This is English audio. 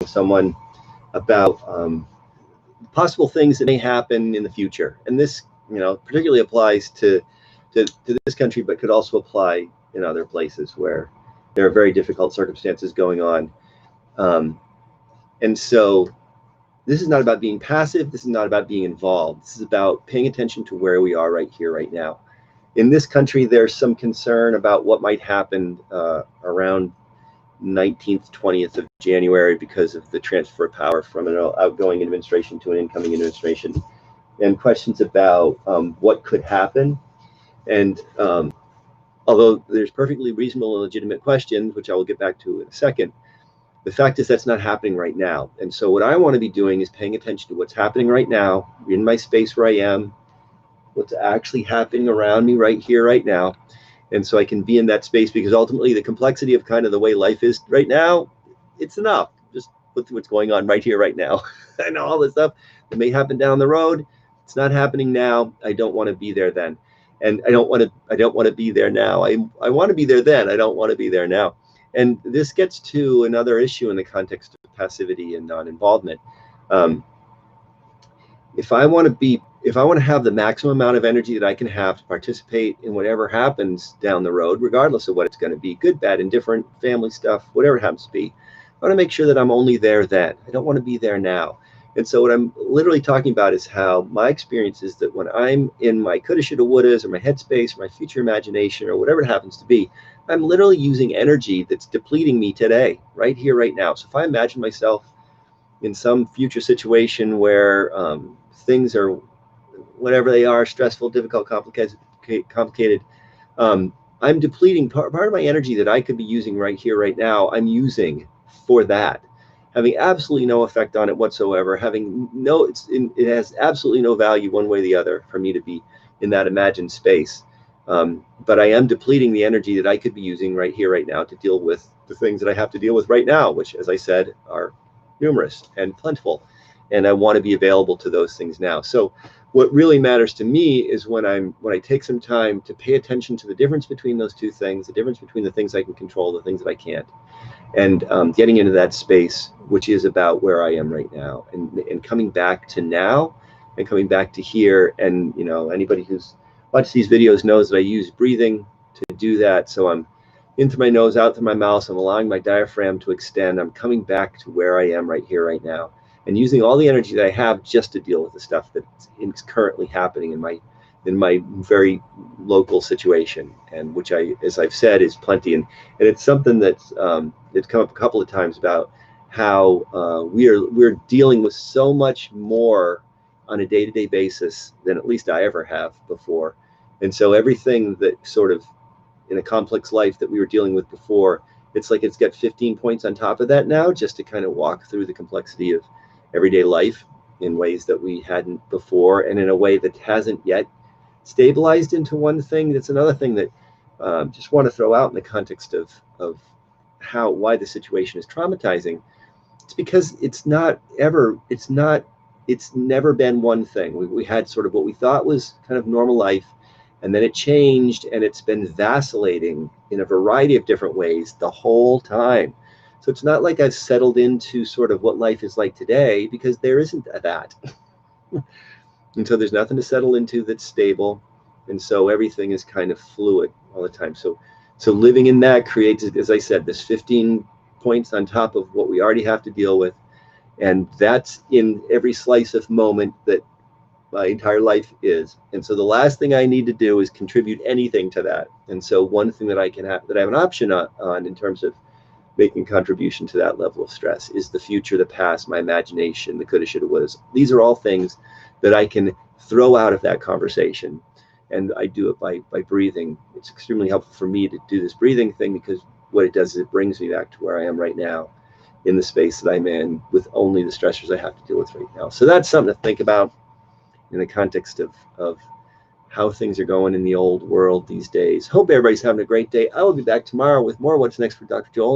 with someone about possible things that may happen in the future. And this, particularly applies to this country, but could also apply in other places where there are very difficult circumstances going on. And so this is not about being passive. This is not about being involved. This is about paying attention to where we are right here, right now. In this country, there's some concern about what might happen around 19th, 20th of January because of the transfer of power from an outgoing administration to an incoming administration, and questions about what could happen. And although there's perfectly reasonable and legitimate questions, which I will get back to in a second, the fact is that's not happening right now. And so what I want to be doing is paying attention to what's happening right now in my space where I am, what's actually happening around me right here, right now. And so I can be in that space, because ultimately the complexity of kind of the way life is right now, it's enough. Just with what's going on right here, right now. I know all this stuff that may happen down the road. It's not happening now. I don't want to be there then. And I don't want to be there now. I want to be there then. I don't want to be there now. And this gets to another issue in the context of passivity and non-involvement. If I want to have the maximum amount of energy that I can have to participate in whatever happens down the road, regardless of what it's going to be, good, bad, indifferent, family stuff, whatever it happens to be, I want to make sure that I'm only there then. I don't want to be there now. And so what I'm literally talking about is how my experience is that when I'm in my coulda, shoulda, wouldas, or my headspace, or my future imagination, or whatever it happens to be, I'm literally using energy that's depleting me today, right here, right now. So if I imagine myself in some future situation where things are whatever they are, stressful, difficult, complicated, I'm depleting part of my energy that I could be using right here, right now. I'm using for that, having absolutely no effect on it whatsoever, it has absolutely no value one way or the other for me to be in that imagined space. But I am depleting the energy that I could be using right here, right now, to deal with the things that I have to deal with right now, which, as I said, are numerous and plentiful. And I want to be available to those things now. So what really matters to me is when I take some time to pay attention to the difference between those two things, the difference between the things I can control, the things that I can't, and getting into that space, which is about where I am right now, and coming back to now, and coming back to here. And anybody who's watched these videos knows that I use breathing to do that. So I'm in through my nose, out through my mouth. So I'm allowing my diaphragm to extend. I'm coming back to where I am right here, right now, and using all the energy that I have just to deal with the stuff that is currently happening in my very local situation, and which as I've said, is plenty. And it's something that's it's come up a couple of times about how we're dealing with so much more on a day-to-day basis than at least I ever have before. And so everything that sort of in a complex life that we were dealing with before, it's like it's got 15 points on top of that now, just to kind of walk through the complexity of everyday life in ways that we hadn't before, and in a way that hasn't yet stabilized into one thing. That's another thing that just want to throw out in the context of why the situation is traumatizing. It's because it's never been one thing. We had sort of what we thought was kind of normal life, and then it changed, and it's been vacillating in a variety of different ways the whole time. So it's not like I've settled into sort of what life is like today, because there isn't that. And so there's nothing to settle into that's stable. And so everything is kind of fluid all the time. So living in that creates, as I said, this 15 points on top of what we already have to deal with. And that's in every slice of moment that my entire life is. And so the last thing I need to do is contribute anything to that. And so one thing that I have an option on in terms of making contribution to that level of stress is the future, the past, my imagination, the coulda, shoulda, wouldas. These are all things that I can throw out of that conversation. And I do it by breathing. It's extremely helpful for me to do this breathing thing, because what it does is it brings me back to where I am right now, in the space that I'm in, with only the stressors I have to deal with right now. So that's something to think about in the context of how things are going in the old world these days. Hope everybody's having a great day. I will be back tomorrow with more What's Next for Dr. Joel.